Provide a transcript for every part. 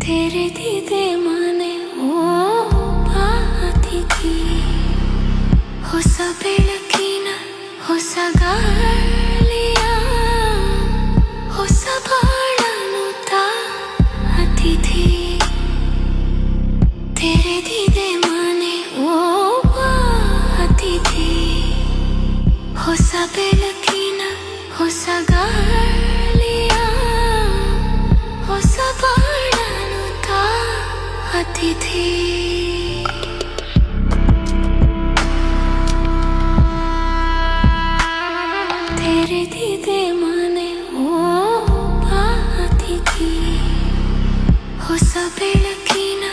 ತೆರೆದಿದೆ ಮನೆ ಬಾತಿಗೆ, ಹೊಸ ಬೆಳಕಿನ ಹೊಸ ಗಾಳಿಯ ಹೊಸ ಬಾಳನು ಅತಿಥಿ. ತೆರೆದಿದೆ ಮನೆ ಅತಿಥಿ, ಹೊಸ ಬೆಳಕಿನ ಹೊಸ ಗಾಳಿಯ ಹೊಸ ಬಾಳನು ಅತಿಥಿ. ತೆರೆದಿದೆ ಮನೆ ಅತಿಥಿ, ಹೊಸ ಬೆಳಕಿನ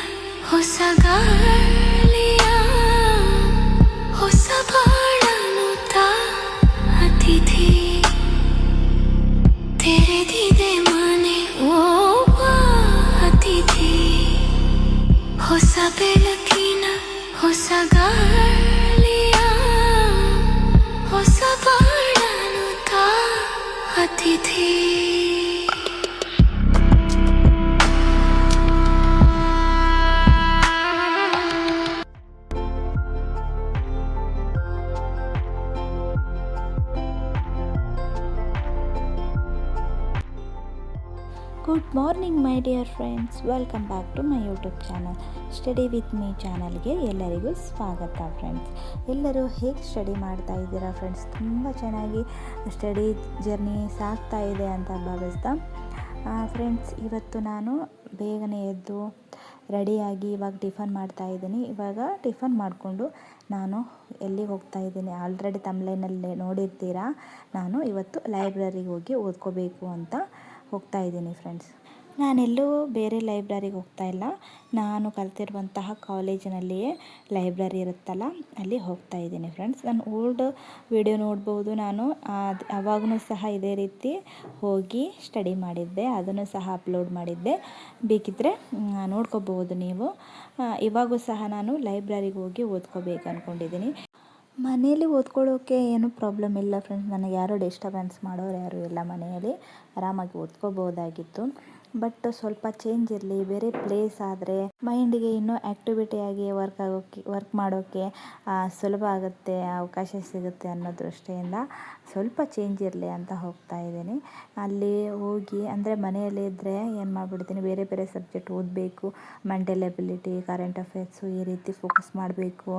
ಹೊಸ ಗಾಳಿಯ ಹೊಸ ಬಾಳನು ಅತಿಥಿ. ತೆರೆದಿದೆ ಮನೆ ಅತಿಥಿ, ಹೊಸ ಬೆಳಕಿನ ಹೊಸ ಗಾಳಿಯ ಹೊಸ ಬಾಳನು ಅತಿಥಿ. Good morning my dear friends, welcome back to my YouTube channel study with me ಚಾನಲ್ಗೆ ಎಲ್ಲರಿಗೂ ಸ್ವಾಗತ. ಫ್ರೆಂಡ್ಸ್, ಎಲ್ಲರೂ ಹೇಗೆ ಸ್ಟಡಿ ಮಾಡ್ತಾ ಇದ್ದೀರಾ ಫ್ರೆಂಡ್ಸ್? ತುಂಬ ಚೆನ್ನಾಗಿ ಸ್ಟಡಿ ಜರ್ನಿ ಸಾಗ್ತಾ ಇದೆ ಅಂತ ಭಾವಿಸ್ತಾ ಫ್ರೆಂಡ್ಸ್, ಇವತ್ತು ನಾನು ಬೇಗನೆ ಎದ್ದು ರೆಡಿಯಾಗಿ ಇವಾಗ ಟಿಫನ್ ಮಾಡ್ತಾ ಇದ್ದೀನಿ. ಇವಾಗ ಟಿಫನ್ ಮಾಡಿಕೊಂಡು ನಾನು ಎಲ್ಲಿಗೆ ಹೋಗ್ತಾ ಇದ್ದೀನಿ ಆಲ್ರೆಡಿ ತಮ್ಲೈನಲ್ಲಿ ನೋಡಿರ್ತೀರಾ. ನಾನು ಇವತ್ತು ಲೈಬ್ರರಿಗೆ ಹೋಗಿ ಓದ್ಕೋಬೇಕು ಅಂತ ಹೋಗ್ತಾ ಇದ್ದೀನಿ ಫ್ರೆಂಡ್ಸ್. ನಾನೆಲ್ಲೂ ಬೇರೆ ಲೈಬ್ರರಿಗೆ ಹೋಗ್ತಾ ಇಲ್ಲ, ನಾನು ಕಲ್ತಿರುವಂತಹ ಕಾಲೇಜಿನಲ್ಲಿಯೇ ಲೈಬ್ರರಿ ಇರುತ್ತಲ್ಲ ಅಲ್ಲಿ ಹೋಗ್ತಾ ಇದ್ದೀನಿ ಫ್ರೆಂಡ್ಸ್. ನಾನು ಓಲ್ಡ್ ವಿಡಿಯೋ ನೋಡ್ಬೋದು, ನಾನು ಅವಾಗೂ ಸಹ ಇದೇ ರೀತಿ ಹೋಗಿ ಸ್ಟಡಿ ಮಾಡಿದ್ದೆ, ಅದನ್ನು ಸಹ ಅಪ್ಲೋಡ್ ಮಾಡಿದ್ದೆ, ಬೇಕಿದ್ದರೆ ನೋಡ್ಕೋಬೋದು ನೀವು. ಇವಾಗೂ ಸಹ ನಾನು ಲೈಬ್ರರಿಗೆ ಹೋಗಿ ಓದ್ಕೋಬೇಕು ಅಂದ್ಕೊಂಡಿದ್ದೀನಿ. ಮನೆಯಲ್ಲಿ ಓದ್ಕೊಳ್ಳೋಕ್ಕೆ ಏನೂ ಪ್ರಾಬ್ಲಮ್ ಇಲ್ಲ ಫ್ರೆಂಡ್ಸ್, ನನಗೆ ಯಾರೂ ಡಿಸ್ಟರ್ಬೆನ್ಸ್ ಮಾಡೋರು ಯಾರೂ ಇಲ್ಲ, ಮನೆಯಲ್ಲಿ ಆರಾಮಾಗಿ ಓದ್ಕೋಬೋದಾಗಿತ್ತು. ಬಟ್ ಸ್ವಲ್ಪ ಚೇಂಜ್ ಇರಲಿ, ಬೇರೆ ಪ್ಲೇಸ್ ಆದರೆ ಮೈಂಡಿಗೆ ಇನ್ನೂ ಆ್ಯಕ್ಟಿವಿಟಿಯಾಗಿ ವರ್ಕ್ ಮಾಡೋಕ್ಕೆ ಸುಲಭ ಆಗುತ್ತೆ, ಅವಕಾಶ ಸಿಗುತ್ತೆ ಅನ್ನೋ ದೃಷ್ಟಿಯಿಂದ ಸ್ವಲ್ಪ ಚೇಂಜ್ ಇರಲಿ ಅಂತ ಹೋಗ್ತಾ ಇದ್ದೀನಿ. ಅಲ್ಲಿ ಹೋಗಿ ಅಂದರೆ ಮನೆಯಲ್ಲಿ ಇದ್ದರೆ ಏನು ಮಾಡಿಬಿಡ್ತೀನಿ, ಬೇರೆ ಬೇರೆ ಸಬ್ಜೆಕ್ಟ್ ಓದಬೇಕು, ಮೆಂಟಲ್ ಎಬಿಲಿಟಿ, ಕರೆಂಟ್ ಅಫೇರ್ಸು ಈ ರೀತಿ ಫೋಕಸ್ ಮಾಡಬೇಕು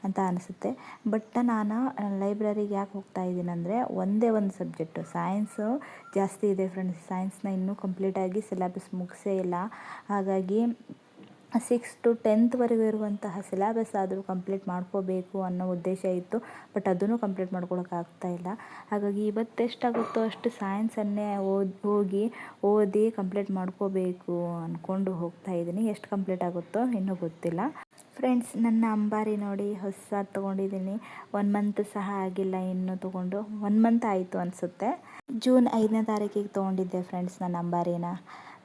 ಅಂತ ಅನಿಸುತ್ತೆ. ಬಟ್ ನಾನು ಲೈಬ್ರರಿಗೆ ಯಾಕೆ ಹೋಗ್ತಾ ಇದ್ದೀನಿ ಅಂದರೆ ಒಂದೇ ಒಂದು ಸಬ್ಜೆಕ್ಟು ಸೈನ್ಸು ಜಾಸ್ತಿ ಇದೆ ಫ್ರೆಂಡ್ಸ್. ಸೈನ್ಸ್ನ ಇನ್ನೂ ಕಂಪ್ಲೀಟಾಗಿ ಸಿಲೆಬಸ್ ಮುಗಿಸೇ ಇಲ್ಲ, ಹಾಗಾಗಿ 6 to 10th ಇರುವಂತಹ ಸಿಲೆಬಸ್ ಆದರೂ ಕಂಪ್ಲೀಟ್ ಮಾಡ್ಕೋಬೇಕು ಅನ್ನೋ ಉದ್ದೇಶ ಇತ್ತು. ಬಟ್ ಅದನ್ನು ಕಂಪ್ಲೀಟ್ ಮಾಡ್ಕೊಳೋಕ್ಕಾಗ್ತಾ ಇಲ್ಲ. ಹಾಗಾಗಿ ಇವತ್ತು ಎಷ್ಟಾಗುತ್ತೋ ಅಷ್ಟು ಸೈನ್ಸನ್ನೇ ಓದಿ ಕಂಪ್ಲೀಟ್ ಮಾಡ್ಕೋಬೇಕು ಅಂದ್ಕೊಂಡು ಹೋಗ್ತಾ ಇದ್ದೀನಿ. ಎಷ್ಟು ಕಂಪ್ಲೀಟ್ ಆಗುತ್ತೋ ಇನ್ನೂ ಗೊತ್ತಿಲ್ಲ ಫ್ರೆಂಡ್ಸ್. ನನ್ನ ಅಂಬಾರಿ ನೋಡಿ ಹೊಸ ತೊಗೊಂಡಿದ್ದೀನಿ, 1 ಮಂತ್ ಸಹ ಆಗಿಲ್ಲ ಇನ್ನೂ ತೊಗೊಂಡು, 1 ಮಂತ್ ಆಯಿತು ಅನಿಸುತ್ತೆ. ಜೂನ್ 5ನೇ ತಾರೀಕಿಗೆ ತೊಗೊಂಡಿದ್ದೆ ಫ್ರೆಂಡ್ಸ್ ನನ್ನ ಅಂಬಾರಿನ.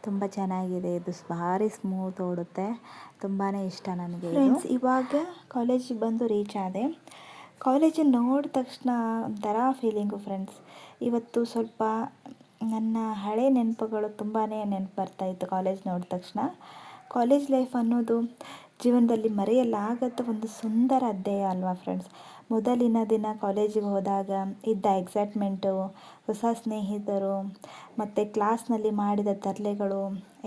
ತುಂಬ ಚೆನ್ನಾಗಿದೆ, ಇದು ಭಾರಿ ಸ್ಮೂತ್ ಓಡುತ್ತೆ, ತುಂಬಾ ಇಷ್ಟ ನನಗೆ ಫ್ರೆಂಡ್ಸ್. ಇವಾಗ ಕಾಲೇಜಿಗೆ ಬಂದು ರೀಚ್ ಆದೆ. ಕಾಲೇಜನ್ನು ನೋಡಿದ ತಕ್ಷಣ ಒಂಥರ ಫೀಲಿಂಗು ಫ್ರೆಂಡ್ಸ್. ಇವತ್ತು ಸ್ವಲ್ಪ ನನ್ನ ಹಳೆ ನೆನಪುಗಳು ತುಂಬಾ ನೆನಪು ಬರ್ತಾಯಿತ್ತು ಕಾಲೇಜ್ ನೋಡಿದ ತಕ್ಷಣ. ಕಾಲೇಜ್ ಲೈಫ್ ಅನ್ನೋದು ಜೀವನದಲ್ಲಿ ಮರೆಯಲಾಗದ ಒಂದು ಸುಂದರ ಅಧ್ಯಾಯ ಅಲ್ವಾ ಫ್ರೆಂಡ್ಸ್. ಮೊದಲಿನ ದಿನ ಕಾಲೇಜಿಗೆ ಹೋದಾಗ ಇದ್ದ ಎಕ್ಸೈಟ್ಮೆಂಟು, ಹೊಸ ಸ್ನೇಹಿತರು, ಮತ್ತು ಕ್ಲಾಸ್ನಲ್ಲಿ ಮಾಡಿದ ತರಲೆಗಳು,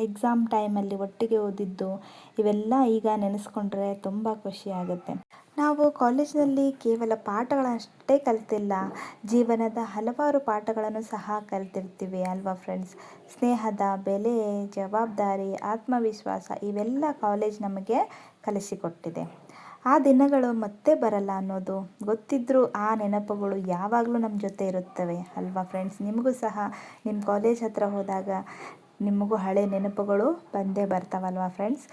ಎಕ್ಸಾಮ್ ಟೈಮಲ್ಲಿ ಒಟ್ಟಿಗೆ ಓದಿದ್ದು, ಇವೆಲ್ಲ ಈಗ ನೆನೆಸ್ಕೊಂಡ್ರೆ ತುಂಬ ಖುಷಿ ಆಗುತ್ತೆ. ನಾವು ಕಾಲೇಜಿನಲ್ಲಿ ಕೇವಲ ಪಾಠಗಳಷ್ಟೇ ಕಲಿತಿಲ್ಲ, ಜೀವನದ ಹಲವಾರು ಪಾಠಗಳನ್ನು ಸಹ ಕಲಿತಿರ್ತೀವಿ ಅಲ್ವಾ ಫ್ರೆಂಡ್ಸ್. ಸ್ನೇಹದ ಬೆಲೆ, ಜವಾಬ್ದಾರಿ, ಆತ್ಮವಿಶ್ವಾಸ ಇವೆಲ್ಲ ಕಾಲೇಜ್ ನಮಗೆ ಕಲಿಸಿಕೊಟ್ಟಿದೆ. ಆ ದಿನಗಳು ಮತ್ತೆ ಬರಲ್ಲ ಅನ್ನೋದು ಗೊತ್ತಿದ್ದರೂ ಆ ನೆನಪುಗಳು ಯಾವಾಗಲೂ ನಮ್ಮ ಜೊತೆ ಇರುತ್ತವೆ ಅಲ್ವಾ ಫ್ರೆಂಡ್ಸ್. ನಿಮಗೂ ಸಹ ನಿಮ್ಮ ಕಾಲೇಜ್ ಹತ್ರ ಹೋದಾಗ ನಿಮಗೂ ಹಳೆ ನೆನಪುಗಳು ಬಂದೇ ಬರ್ತಾವಲ್ವಾ ಫ್ರೆಂಡ್ಸ್.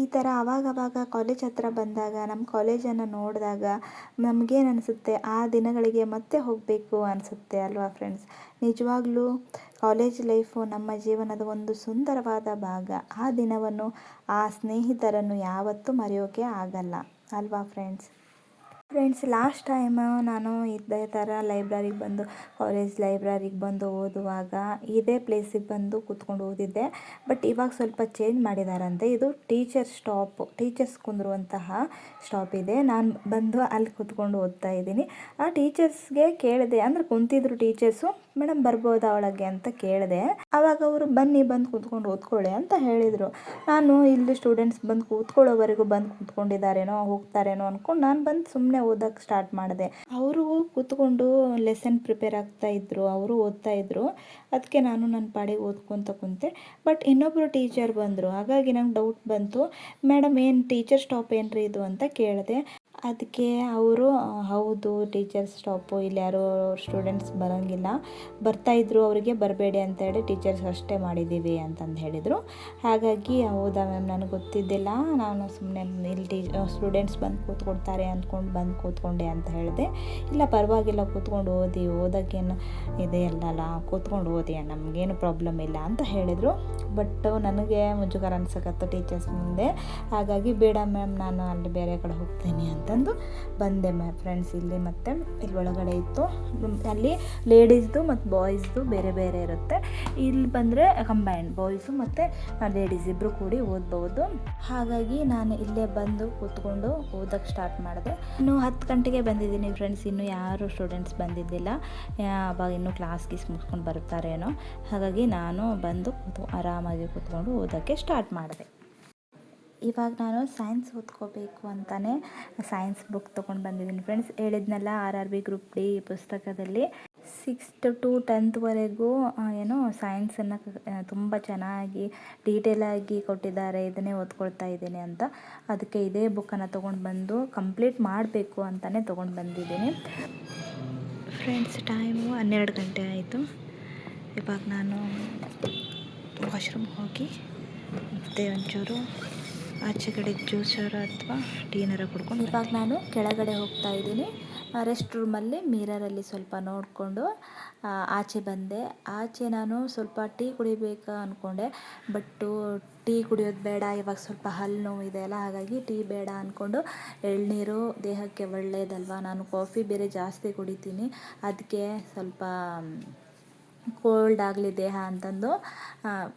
ಈ ಥರ ಆವಾಗವಾಗ ಕಾಲೇಜ್ ಹತ್ರ ಬಂದಾಗ, ನಮ್ಮ ಕಾಲೇಜನ್ನು ನೋಡಿದಾಗ ನಮಗೇನು ಅನಿಸುತ್ತೆ, ಆ ದಿನಗಳಿಗೆ ಮತ್ತೆ ಹೋಗಬೇಕು ಅನಿಸುತ್ತೆ ಅಲ್ವಾ ಫ್ರೆಂಡ್ಸ್. ನಿಜವಾಗ್ಲೂ ಕಾಲೇಜ್ ಲೈಫು ನಮ್ಮ ಜೀವನದ ಒಂದು ಸುಂದರವಾದ ಭಾಗ. ಆ ದಿನವನ್ನು, ಆ ಸ್ನೇಹಿತರನ್ನು ಯಾವತ್ತೂ ಮರೆಯೋಕ್ಕೆ ಆಗಲ್ಲ ಅಲ್ವಾ ಫ್ರೆಂಡ್ಸ್. ಫ್ರೆಂಡ್ಸ್, ಲಾಸ್ಟ್ ಟೈಮ್ ನಾನು ಇದೇ ಥರ ಲೈಬ್ರರಿಗೆ ಬಂದು, ಕಾಲೇಜ್ ಲೈಬ್ರರಿಗೆ ಬಂದು ಓದುವಾಗ ಇದೇ ಪ್ಲೇಸಿಗೆ ಬಂದು ಕೂತ್ಕೊಂಡು ಓದಿದ್ದೆ. ಬಟ್ ಇವಾಗ ಸ್ವಲ್ಪ ಚೇಂಜ್ ಮಾಡಿದಾರಂತೆ. ಇದು ಟೀಚರ್ಸ್ ಕುಂದಿರುವಂತಹ ಸ್ಟಾಪ್ ಇದೆ. ನಾನು ಬಂದು ಅಲ್ಲಿ ಕೂತ್ಕೊಂಡು ಓದ್ತಾ ಇದ್ದೀನಿ. ಆ ಟೀಚರ್ಸ್ಗೆ ಕೇಳಿದೆ, ಅಂದರೆ ಕುಂತಿದ್ರು ಟೀಚರ್ಸು, ಮೇಡಮ್ ಬರ್ಬೋದಾ ಒಳಗೆ ಅಂತ ಕೇಳಿದೆ. ಆವಾಗ ಅವರು ಬನ್ನಿ, ಬಂದು ಕೂತ್ಕೊಂಡು ಓದ್ಕೊಳ್ಳಿ ಅಂತ ಹೇಳಿದರು. ನಾನು ಇಲ್ಲಿ ಸ್ಟೂಡೆಂಟ್ಸ್ ಬಂದು ಕೂತ್ಕೊಳ್ಳೋವರೆಗೂ ಬಂದು ಕೂತ್ಕೊಂಡಿದ್ದಾರೇನೋ, ಹೋಗ್ತಾರೇನೋ ಅಂದ್ಕೊಂಡು ನಾನು ಬಂದು ಸುಮ್ಮನೆ ಓದಕ್ಕೆ ಸ್ಟಾರ್ಟ್ ಮಾಡಿದೆ. ಅವರು ಕೂತ್ಕೊಂಡು ಲೆಸನ್ ಪ್ರಿಪೇರ್ ಆಗ್ತಾಯಿದ್ರು, ಅವರು ಓದ್ತಾಯಿದ್ರು. ಅದಕ್ಕೆ ನಾನು ನನ್ನ ಪಾಡಿಗೆ ಓದ್ಕೊತ ಕುಂತೆ. ಬಟ್ ಇನ್ನೊಬ್ಬರು ಟೀಚರ್ ಬಂದರು. ಹಾಗಾಗಿ ನಂಗೆ ಡೌಟ್ ಬಂತು, ಮೇಡಮ್ ಏನು ಟೀಚರ್ ಸ್ಟಾಪ್ ಏನ್ರಿ ಇದು ಅಂತ ಕೇಳಿದೆ. ಅದಕ್ಕೆ ಅವರು, ಹೌದು ಟೀಚರ್ಸ್ ಸ್ಟಾಪು, ಇಲ್ಲಿ ಯಾರೋ ಸ್ಟೂಡೆಂಟ್ಸ್ ಬರೋಂಗಿಲ್ಲ, ಬರ್ತಾಯಿದ್ರು, ಅವರಿಗೆ ಬರಬೇಡಿ ಅಂತೇಳಿ ಟೀಚರ್ಸ್ ಅಷ್ಟೇ ಮಾಡಿದ್ದೀವಿ ಅಂತಂದು ಹೇಳಿದರು. ಹಾಗಾಗಿ ಹೌದಾ ಮ್ಯಾಮ್, ನನಗೆ ಗೊತ್ತಿದ್ದಿಲ್ಲ, ನಾನು ಸುಮ್ಮನೆ ಇಲ್ಲಿ ಸ್ಟೂಡೆಂಟ್ಸ್ ಬಂದು ಕೂತ್ಕೊಡ್ತಾರೆ ಅಂದ್ಕೊಂಡು ಬಂದು ಕೂತ್ಕೊಂಡೆ ಅಂತ ಹೇಳಿದೆ. ಇಲ್ಲ ಪರವಾಗಿಲ್ಲ, ಕೂತ್ಕೊಂಡು ಓದೋಕ್ಕೇನು ಇದೆ ಅಲ್ಲಲ್ಲ, ಕೂತ್ಕೊಂಡು ಓದಿ, ನಮಗೇನು ಪ್ರಾಬ್ಲಮ್ ಇಲ್ಲ ಅಂತ ಹೇಳಿದರು. ಬಟ್ ನನಗೆ ಮುಜುಗರ ಅನ್ಸಕತ್ತು ಟೀಚರ್ಸ್ ಮುಂದೆ. ಹಾಗಾಗಿ ಬೇಡ ಮ್ಯಾಮ್, ನಾನು ಅಲ್ಲಿ ಬೇರೆ ಕಡೆ ಹೋಗ್ತೀನಿ ಅಂತಂದು ಬಂದೆ ಫ್ರೆಂಡ್ಸ್. ಇಲ್ಲಿ ಮತ್ತು ಇಲ್ಲಿ ಒಳಗಡೆ ಇತ್ತು, ಅಲ್ಲಿ ಲೇಡೀಸ್ದು ಮತ್ತು ಬಾಯ್ಸ್ದು ಬೇರೆ ಬೇರೆ ಇರುತ್ತೆ. ಇಲ್ಲಿ ಬಂದರೆ ಕಂಬೈನ್ಡ್ ಬಾಯ್ಸು ಮತ್ತು ಲೇಡೀಸ್ ಇಬ್ಬರು ಕೂಡಿ ಓದ್ಬೋದು. ಹಾಗಾಗಿ ನಾನು ಇಲ್ಲೇ ಬಂದು ಕೂತ್ಕೊಂಡು ಓದೋಕ್ಕೆ ಸ್ಟಾರ್ಟ್ ಮಾಡಿದೆ. ಇನ್ನು 10 ಗಂಟೆಗೆ ಬಂದಿದ್ದೀನಿ ಫ್ರೆಂಡ್ಸ್, ಇನ್ನೂ ಯಾರು ಸ್ಟೂಡೆಂಟ್ಸ್ ಬಂದಿದ್ದಿಲ್ಲ. ಅವಾಗ ಇನ್ನೂ ಕ್ಲಾಸ್ಗೆ ಮುಗಿಸ್ಕೊಂಡು ಬರ್ತಾರೇನೋ. ಹಾಗಾಗಿ ನಾನು ಬಂದು ಆರಾಮಾಗಿ ಕೂತ್ಕೊಂಡು ಓದೋಕ್ಕೆ ಸ್ಟಾರ್ಟ್ ಮಾಡಿದೆ. ಇವಾಗ ನಾನು ಸೈನ್ಸ್ ಓದ್ಕೋಬೇಕು ಅಂತಲೇ ಸೈನ್ಸ್ ಬುಕ್ ತೊಗೊಂಡು ಬಂದಿದ್ದೀನಿ ಫ್ರೆಂಡ್ಸ್. ಹೇಳಿದ್ನಲ್ಲ, RRB ಗ್ರೂಪ್ ಡಿ ಪುಸ್ತಕದಲ್ಲಿ 6th to 10th ಏನೋ ಸೈನ್ಸನ್ನು ತುಂಬ ಚೆನ್ನಾಗಿ ಡೀಟೇಲಾಗಿ ಕೊಟ್ಟಿದ್ದಾರೆ. ಇದನ್ನೇ ಓದ್ಕೊಳ್ತಾ ಇದ್ದೀನಿ ಅಂತ. ಅದಕ್ಕೆ ಇದೇ ಬುಕ್ಕನ್ನು ತೊಗೊಂಡು ಬಂದು ಕಂಪ್ಲೀಟ್ ಮಾಡಬೇಕು ಅಂತಲೇ ತೊಗೊಂಡು ಬಂದಿದ್ದೀನಿ ಫ್ರೆಂಡ್ಸ್. ಟೈಮು 12 ಗಂಟೆ ಆಯಿತು. ಇವಾಗ ನಾನು ವಾಶ್ರೂಮ್ ಹೋಗಿ ಮತ್ತೆ ಒಂಚೂರು ಆಚೆ ಕಡೆ ಜ್ಯೂಸರ ಅಥವಾ ಟೀನರ ಕುಡ್ಕೊಂಡು ಇವಾಗ ನಾನು ಕೆಳಗಡೆ ಹೋಗ್ತಾ ಇದ್ದೀನಿ. ರೆಸ್ಟ್ ರೂಮಲ್ಲಿ ಮಿರರಲ್ಲಿ ಸ್ವಲ್ಪ ನೋಡಿಕೊಂಡು ಆಚೆ ಬಂದೆ. ಆಚೆ ನಾನು ಸ್ವಲ್ಪ ಟೀ ಕುಡಿಬೇಕು ಅಂದ್ಕೊಂಡೆ. ಬಟ್ಟು ಟೀ ಕುಡಿಯೋದು ಬೇಡ, ಇವಾಗ ಸ್ವಲ್ಪ ಹಲ್ಲು ನೋವಿದೆ ಅಲ್ಲ, ಹಾಗಾಗಿ ಟೀ ಬೇಡ ಅಂದ್ಕೊಂಡು ಎಳ್ನೀರು ದೇಹಕ್ಕೆ ಒಳ್ಳೆಯದಲ್ವ, ನಾನು ಕಾಫಿ ಬೇರೆ ಜಾಸ್ತಿ ಕುಡಿತೀನಿ, ಅದಕ್ಕೆ ಸ್ವಲ್ಪ ಕೋಲ್ಡ್ ಆಗಲಿ ದೇಹ ಅಂತಂದು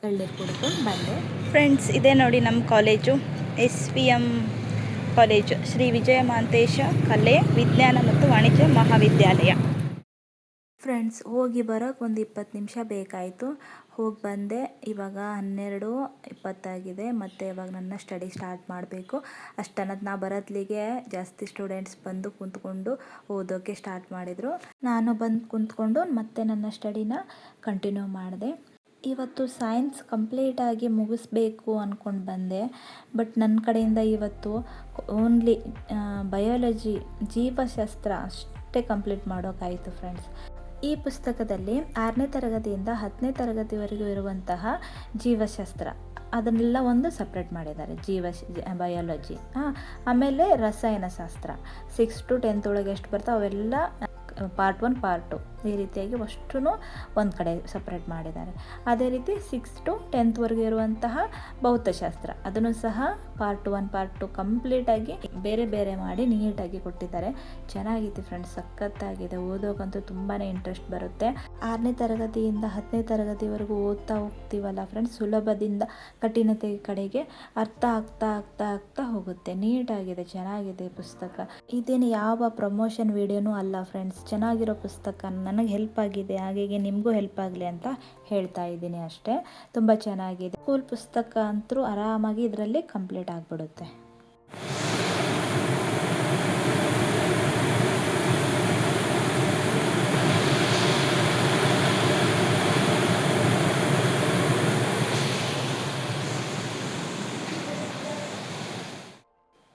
ಎಳ್ನೀರು ಕುಡ್ಕೊಂಡು ಬಂದೆ ಫ್ರೆಂಡ್ಸ್. ಇದೇ ನೋಡಿ ನಮ್ಮ ಕಾಲೇಜು, SVM ಕಾಲೇಜು, ಶ್ರೀ ವಿಜಯ ಮಹಾಂತೇಶ ಕಲೆ, ವಿಜ್ಞಾನ ಮತ್ತು ವಾಣಿಜ್ಯ ಮಹಾವಿದ್ಯಾಲಯ ಫ್ರೆಂಡ್ಸ್. ಹೋಗಿ ಬರೋಕ್ಕೆ ಒಂದು 20 ನಿಮಿಷ ಬೇಕಾಯಿತು. ಹೋಗಿ ಬಂದೆ. ಇವಾಗ 12:20 ಆಗಿದೆ. ಮತ್ತು ಇವಾಗ ನನ್ನ ಸ್ಟಡಿ ಸ್ಟಾರ್ಟ್ ಮಾಡಬೇಕು. ಅಷ್ಟನ್ನದು ನಾ ಬರೋದ್ಲಿಗೆ ಜಾಸ್ತಿ ಸ್ಟೂಡೆಂಟ್ಸ್ ಬಂದು ಕುಂತ್ಕೊಂಡು ಓದೋಕ್ಕೆ ಸ್ಟಾರ್ಟ್ ಮಾಡಿದರು. ನಾನು ಬಂದು ಕುಂತ್ಕೊಂಡು ಮತ್ತೆ ನನ್ನ ಸ್ಟಡಿನ ಕಂಟಿನ್ಯೂ ಮಾಡಿದೆ. ಇವತ್ತು ಸೈನ್ಸ್ ಕಂಪ್ಲೀಟಾಗಿ ಮುಗಿಸ್ಬೇಕು ಅಂದ್ಕೊಂಡು ಬಂದೆ. ಬಟ್ ನನ್ನ ಕಡೆಯಿಂದ ಇವತ್ತು ಓನ್ಲಿ ಬಯಾಲಜಿ, ಜೀವಶಾಸ್ತ್ರ ಅಷ್ಟೇ ಕಂಪ್ಲೀಟ್ ಮಾಡೋಕ್ಕಾಯಿತು ಫ್ರೆಂಡ್ಸ್. ಈ ಪುಸ್ತಕದಲ್ಲಿ 6ನೇ ತರಗತಿಯಿಂದ 10ನೇ ತರಗತಿವರೆಗೂ ಇರುವಂತಹ ಜೀವಶಾಸ್ತ್ರ ಅದನ್ನೆಲ್ಲ ಒಂದು ಸಪ್ರೇಟ್ ಮಾಡಿದ್ದಾರೆ. ಬಯಾಲಜಿ, ಆಮೇಲೆ ರಸಾಯನಶಾಸ್ತ್ರ 6 to 10th ಒಳಗೆ ಎಷ್ಟು ಬರ್ತಾವೆ ಅವೆಲ್ಲ ಪಾರ್ಟ್ 1 ಪಾರ್ಟ್ 2 ಈ ರೀತಿಯಾಗಿ ಅಷ್ಟೂ ಒಂದು ಕಡೆ ಸಪ್ರೇಟ್ ಮಾಡಿದ್ದಾರೆ. ಅದೇ ರೀತಿ 6 to 10th ಇರುವಂತಹ ಭೌತಶಾಸ್ತ್ರ ಅದನ್ನು ಸಹ ಪಾರ್ಟ್ 1 ಪಾರ್ಟ್ 2 ಕಂಪ್ಲೀಟಾಗಿ ಬೇರೆ ಬೇರೆ ಮಾಡಿ ನೀಟಾಗಿ ಕೊಟ್ಟಿದ್ದಾರೆ. ಚೆನ್ನಾಗಿತ್ತು ಫ್ರೆಂಡ್ಸ್, ಸಖತ್ತಾಗಿದೆ. ಓದೋಕ್ಕಂತೂ ತುಂಬಾ ಇಂಟ್ರೆಸ್ಟ್ ಬರುತ್ತೆ. 6ನೇ ತರಗತಿಯಿಂದ 10ನೇ ತರಗತಿವರೆಗೂ ಓದ್ತಾ ಹೋಗ್ತೀವಲ್ಲ ಫ್ರೆಂಡ್ಸ್, ಸುಲಭದಿಂದ ಕಠಿಣತೆ ಕಡೆಗೆ ಅರ್ಥ ಆಗ್ತಾ ಹೋಗುತ್ತೆ. ನೀಟಾಗಿದೆ, ಚೆನ್ನಾಗಿದೆ ಪುಸ್ತಕ. ಇದೇನು ಯಾವ ಪ್ರಮೋಷನ್ ವಿಡಿಯೋನೂ ಅಲ್ಲ ಫ್ರೆಂಡ್ಸ್, ಚೆನ್ನಾಗಿರೋ ಪುಸ್ತಕ, ನನಗೆ ಹೆಲ್ಪ್ ಆಗಿದೆ, ಹಾಗಾಗಿ ನಿಮಗೂ ಹೆಲ್ಪ್ ಆಗಲಿ ಅಂತ ಹೇಳ್ತಾ ಇದ್ದೀನಿ ಅಷ್ಟೇ. ತುಂಬ ಚೆನ್ನಾಗಿದೆ. ಸ್ಕೂಲ್ ಪುಸ್ತಕ ಅಂತೂ ಆರಾಮಾಗಿ ಇದರಲ್ಲಿ ಕಂಪ್ಲೀಟ್ ಆಗಿಬಿಡುತ್ತೆ.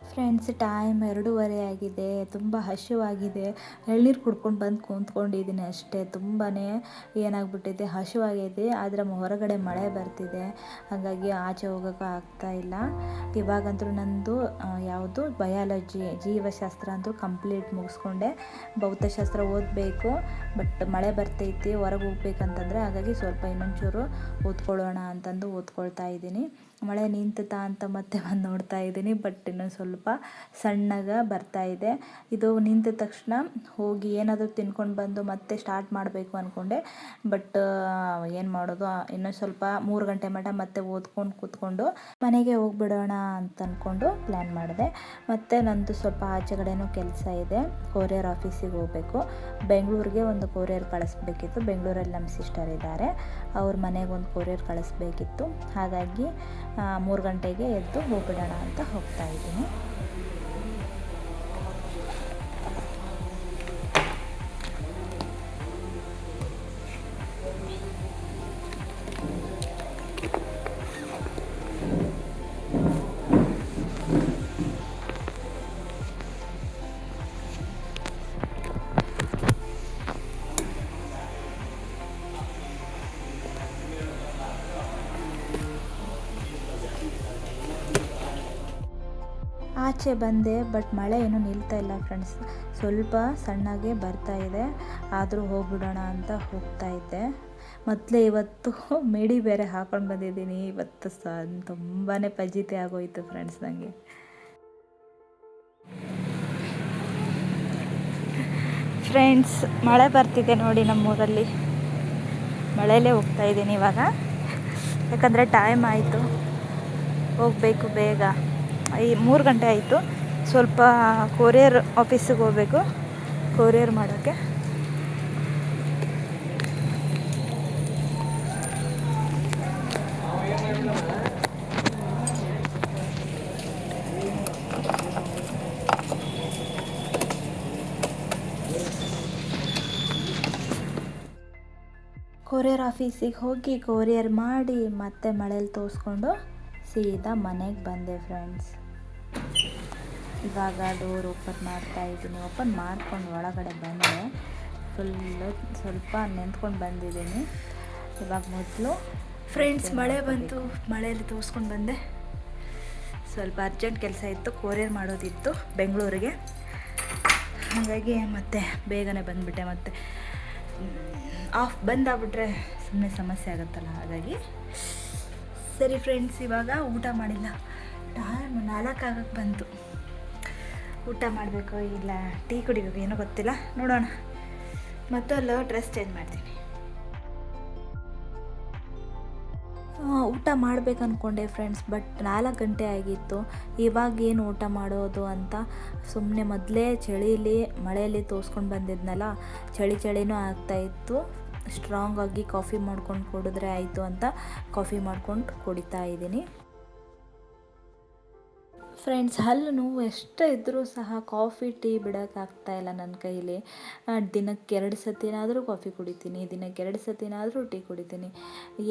ಫ್ರೆಂಡ್ಸ್, ಟೈಮ್ 2:30 ಆಗಿದೆ. ತುಂಬ ಹಸಿವಾಗಿದೆ. ಎಳ್ನೀರು ಕುಡ್ಕೊಂಡು ಬಂದು ಕೂತ್ಕೊಂಡಿದ್ದೀನಿ ಅಷ್ಟೇ. ತುಂಬಾ ಏನಾಗ್ಬಿಟ್ಟಿದೆ, ಹಸಿವಾಗಿದೆ. ಆದರೆ ಹೊರಗಡೆ ಮಳೆ ಬರ್ತಿದೆ, ಹಾಗಾಗಿ ಆಚೆ ಹೋಗೋಕ್ಕೂ ಆಗ್ತಾಯಿಲ್ಲ. ಇವಾಗಂತೂ ನಂದು ಯಾವುದು ಬಯಾಲಜಿ, ಜೀವಶಾಸ್ತ್ರ ಅಂತೂ ಕಂಪ್ಲೀಟ್ ಮುಗಿಸ್ಕೊಂಡೆ. ಭೌತಶಾಸ್ತ್ರ ಓದಬೇಕು, ಬಟ್ ಮಳೆ ಬರ್ತೈತಿ, ಹೊರಗೆ ಹೋಗ್ಬೇಕಂತಂದರೆ, ಹಾಗಾಗಿ ಸ್ವಲ್ಪ ಇನ್ನೊಂಚೂರು ಓದ್ಕೊಳ್ಳೋಣ ಅಂತಂದು ಓದ್ಕೊಳ್ತಾ ಇದ್ದೀನಿ. ಮಳೆ ನಿಂತತಾ ಅಂತ ಮತ್ತೆ ಬಂದು ನೋಡ್ತಾ ಇದ್ದೀನಿ. ಬಟ್ ಇನ್ನೂ ಸ್ವಲ್ಪ ಸಣ್ಣಗೆ ಬರ್ತಾ ಇದೆ. ಇದು ನಿಂತ ತಕ್ಷಣ ಹೋಗಿ ಏನಾದರೂ ತಿನ್ಕೊಂಡು ಬಂದು ಮತ್ತೆ ಸ್ಟಾರ್ಟ್ ಮಾಡಬೇಕು ಅಂದ್ಕೊಂಡೆ. ಬಟ್ ಏನು ಮಾಡೋದು, ಇನ್ನೂ ಸ್ವಲ್ಪ 3 ಗಂಟೆ ಮಟ್ಟ ಮತ್ತೆ ಓದ್ಕೊಂಡು ಕೂತ್ಕೊಂಡು ಮನೆಗೆ ಹೋಗ್ಬಿಡೋಣ ಅಂತ ಅಂದ್ಕೊಂಡು ಪ್ಲ್ಯಾನ್ ಮಾಡಿದೆ. ಮತ್ತು ನಂದು ಸ್ವಲ್ಪ ಆಚೆ ಕಡೆನೂ ಕೆಲಸ ಇದೆ. ಕೊರಿಯರ್ ಆಫೀಸಿಗೆ ಹೋಗಬೇಕು. ಬೆಂಗಳೂರಿಗೆ ಒಂದು ಕೊರಿಯರ್ ಕಳಿಸ್ಬೇಕಿತ್ತು. ಬೆಂಗಳೂರಲ್ಲಿ ನಮ್ಮ ಸಿಸ್ಟರ್ ಇದ್ದಾರೆ, ಅವ್ರ ಮನೆಗೆ ಒಂದು ಕೊರಿಯರ್ ಕಳಿಸ್ಬೇಕಿತ್ತು. ಹಾಗಾಗಿ 3 ಗಂಟೆಗೆ ಎದ್ದು ಹೋಗ್ಬಿಡೋಣ ಅಂತ ಹೋಗ್ತಾ ಇದ್ದೀನಿ. ಆಚೆ ಬಂದೆ, ಬಟ್ ಮಳೆ ಏನೂ ನಿಲ್ತಾ ಇಲ್ಲ ಫ್ರೆಂಡ್ಸ್. ಸ್ವಲ್ಪ ಸಣ್ಣಗೆ ಬರ್ತಾ ಇದೆ. ಆದರೂ ಹೋಗ್ಬಿಡೋಣ ಅಂತ ಹೋಗ್ತಾ ಇದ್ದೆ. ಮೊದಲೇ ಇವತ್ತು ಮಿಡಿ ಬೇರೆ ಹಾಕೊಂಡು ಬಂದಿದ್ದೀನಿ. ಇವತ್ತು ತುಂಬಾ ಫಜೀತಿ ಆಗೋಯಿತು ಫ್ರೆಂಡ್ಸ್ ನನಗೆ. ಫ್ರೆಂಡ್ಸ್, ಮಳೆ ಬರ್ತಿದೆ ನೋಡಿ ನಮ್ಮೂರಲ್ಲಿ. ಮಳೆಯಲ್ಲೇ ಹೋಗ್ತಾ ಇದ್ದೀನಿ ಇವಾಗ, ಯಾಕಂದರೆ ಟೈಮ್ ಆಯಿತು, ಹೋಗಬೇಕು ಬೇಗ. 3 ಗಂಟೆ ಆಯಿತು. ಸ್ವಲ್ಪ ಕೊರಿಯರ್ ಆಫೀಸಿಗೆ ಹೋಗಬೇಕು, ಕೊರಿಯರ್ ಮಾಡೋಕ್ಕೆ. ಕೊರಿಯರ್ ಆಫೀಸಿಗೆ ಹೋಗಿ ಕೊರಿಯರ್ ಮಾಡಿ ಮತ್ತೆ ಮಳೇಲಿ ತೋರಿಸ್ಕೊಂಡು ಸೀದಾ ಮನೆಗೆ ಬಂದೆ ಫ್ರೆಂಡ್ಸ್. ಇವಾಗ ಡೋರ್ ಓಪನ್ ಮಾಡ್ತಾ ಇದ್ದೀನಿ. ಓಪನ್ ಮಾಡ್ಕೊಂಡು ಒಳಗಡೆ ಬಂದೆ. ಫುಲ್ಲು ಸ್ವಲ್ಪ ನಿಂತ್ಕೊಂಡು ಬಂದಿದ್ದೀನಿ. ಇವಾಗ ಮೊದಲು ಫ್ರೆಂಡ್ಸ್ ಮಳೆ ಬಂತು, ಮಳೆಯಲ್ಲಿ ತೋರಿಸ್ಕೊಂಡು ಬಂದೆ. ಸ್ವಲ್ಪ ಅರ್ಜೆಂಟ್ ಕೆಲಸ ಇತ್ತು, ಕೊರಿಯರ್ ಮಾಡೋದಿತ್ತು ಬೆಂಗಳೂರಿಗೆ. ಹಾಗಾಗಿ ಮತ್ತೆ ಬೇಗನೆ ಬಂದುಬಿಟ್ಟೆ. ಮತ್ತು ಬಂದಾಗ್ಬಿಟ್ರೆ ಸುಮ್ಮನೆ ಸಮಸ್ಯೆ ಆಗುತ್ತಲ್ಲ, ಹಾಗಾಗಿ ಸರಿ ಫ್ರೆಂಡ್ಸ್. ಇವಾಗ ಊಟ ಮಾಡಿಲ್ಲ, ಟೈಮ್ 4 ಆಗಕ್ಕೆ ಬಂತು. ಊಟ ಮಾಡಬೇಕು ಇಲ್ಲ ಟೀ ಕುಡಿಬೇಕು, ಏನೋ ಗೊತ್ತಿಲ್ಲ, ನೋಡೋಣ. ಮೊದಲು ಡ್ರೆಸ್ ಚೇಂಜ್ ಮಾಡ್ತೀನಿ. ಊಟ ಮಾಡಬೇಕು ಅಂದ್ಕೊಂಡೆ ಫ್ರೆಂಡ್ಸ್, ಬಟ್ 4 ಗಂಟೆ ಆಗಿತ್ತು. ಇವಾಗೇನು ಊಟ ಮಾಡೋದು ಅಂತ ಸುಮ್ಮನೆ ಮೊದಲೇ ಚಳಿಲಿ ಮಳೆಯಲ್ಲಿ ತೋರಿಸ್ಕೊಂಡು ಬಂದಿದ್ನಲ್ಲ, ಚಳಿನೂ ಆಗ್ತಾಯಿತ್ತು. ಸ್ಟ್ರಾಂಗಾಗಿ ಕಾಫಿ ಮಾಡ್ಕೊಂಡು ಕುಡಿದ್ರೆ ಆಯಿತು ಅಂತ ಕಾಫಿ ಮಾಡ್ಕೊಂಡು ಕುಡಿತಾ ಇದ್ದೀನಿ ಫ್ರೆಂಡ್ಸ್. ಹಲ್ಲು ನೋವು ಎಷ್ಟೇ ಇದ್ದರೂ ಸಹ ಕಾಫಿ ಟೀ ಬಿಡೋಕ್ಕಾಗ್ತಾಯಿಲ್ಲ ನನ್ನ ಕೈಲಿ. ದಿನಕ್ಕೆ 2 ಸತಿನಾದರೂ ಕಾಫಿ ಕುಡಿತೀನಿ, ದಿನಕ್ಕೆ 2 ಸತಿನಾದರೂ ಟೀ ಕುಡಿತೀನಿ.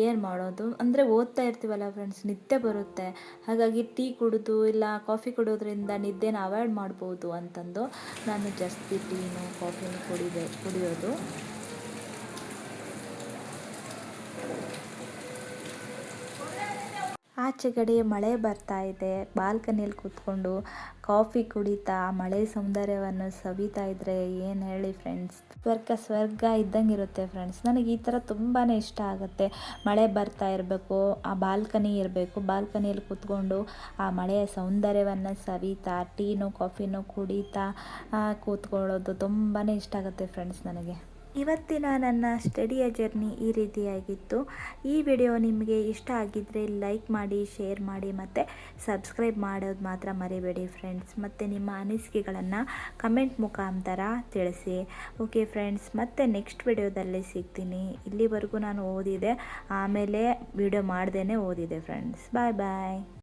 ಏನು ಮಾಡೋದು ಅಂದರೆ ಓದ್ತಾ ಇರ್ತೀವಲ್ಲ ಫ್ರೆಂಡ್ಸ್, ನಿದ್ದೆ ಬರುತ್ತೆ. ಹಾಗಾಗಿ ಟೀ ಕುಡಿದು ಇಲ್ಲ ಕಾಫಿ ಕುಡಿಯೋದ್ರಿಂದ ನಿದ್ದೆನ ಅವಾಯ್ಡ್ ಮಾಡ್ಬೋದು ಅಂತಂದು ನಾನು ಜಾಸ್ತಿ ಟೀನು ಕಾಫಿನೂ ಕುಡಿಯೋದು. ಆಚೆ ಕಡೆ ಮಳೆ ಬರ್ತಾ ಇದೆ. ಬಾಲ್ಕನಿಯಲ್ಲಿ ಕೂತ್ಕೊಂಡು ಕಾಫಿ ಕುಡಿತಾ ಮಳೆ ಸೌಂದರ್ಯವನ್ನು ಸವಿತಾ ಇದ್ದರೆ ಏನು ಹೇಳಿ ಫ್ರೆಂಡ್ಸ್, ಸ್ವರ್ಗ ಇದ್ದಂಗೆ ಇರುತ್ತೆ ಫ್ರೆಂಡ್ಸ್. ನನಗೆ ಈ ಥರ ತುಂಬಾ ಇಷ್ಟ ಆಗುತ್ತೆ. ಮಳೆ ಬರ್ತಾ ಇರಬೇಕು, ಆ ಬಾಲ್ಕನಿ ಇರಬೇಕು, ಬಾಲ್ಕನಿಯಲ್ಲಿ ಕೂತ್ಕೊಂಡು ಆ ಮಳೆಯ ಸೌಂದರ್ಯವನ್ನು ಸವಿತಾ ಟೀನು ಕಾಫಿನೂ ಕುಡಿತಾ ಕೂತ್ಕೊಳ್ಳೋದು ತುಂಬಾ ಇಷ್ಟ ಆಗುತ್ತೆ ಫ್ರೆಂಡ್ಸ್ ನನಗೆ. ಇವತ್ತಿನ ನನ್ನ ಸ್ಟಡಿಯ ಜರ್ನಿ ಈ ರೀತಿಯಾಗಿತ್ತು. ಈ ವಿಡಿಯೋ ನಿಮಗೆ ಇಷ್ಟ ಆಗಿದ್ದರೆ ಲೈಕ್ ಮಾಡಿ, ಶೇರ್ ಮಾಡಿ ಮತ್ತು ಸಬ್ಸ್ಕ್ರೈಬ್ ಮಾಡೋದು ಮಾತ್ರ ಮರಿಬೇಡಿ ಫ್ರೆಂಡ್ಸ್. ಮತ್ತು ನಿಮ್ಮ ಅನಿಸಿಕೆಗಳನ್ನು ಕಮೆಂಟ್ ಮುಖಾಂತರ ತಿಳಿಸಿ. ಓಕೆ ಫ್ರೆಂಡ್ಸ್, ಮತ್ತೆ ನೆಕ್ಸ್ಟ್ ವಿಡಿಯೋದಲ್ಲಿ ಸಿಗ್ತೀನಿ. ಇಲ್ಲಿವರೆಗೂ ನಾನು ಓದಿದೆ, ಆಮೇಲೆ ವಿಡಿಯೋ ಮಾಡ್ದೇ ಓದಿದೆ ಫ್ರೆಂಡ್ಸ್. ಬಾಯ್ ಬಾಯ್.